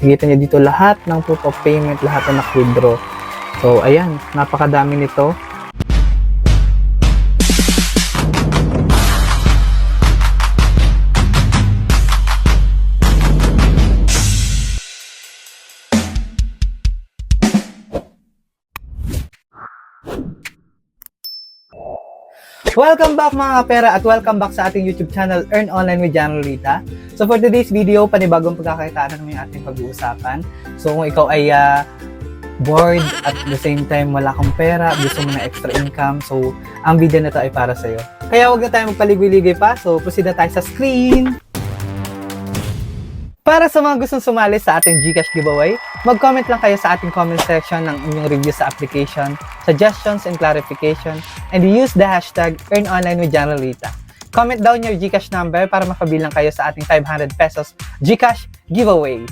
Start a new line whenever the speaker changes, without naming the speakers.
Nakikita niyo dito lahat ng proof of payment, lahat na nak-withdraw. So, ayan, napakadami nito. Welcome back mga kapera at welcome back sa ating YouTube channel, Earn Online with Jan Lolita. So for today's video, panibagong pagkakakitaan naman yung ating pag-uusapan. So kung ikaw ay bored at the same time wala kang pera, gusto mo na extra income, so ang video na to ay para sa'yo. Kaya huwag na tayo magpaligoy-ligoy pa, so proceed na tayo sa screen! Para sa mga gustong sumali sa ating GCash giveaway, mag-comment lang kayo sa ating comment section ng inyong review sa application, suggestions and clarification, and use the hashtag EarnOnlineWithJanLolita. Comment down your GCash number para makabilang kayo sa ating 500 pesos GCash giveaway.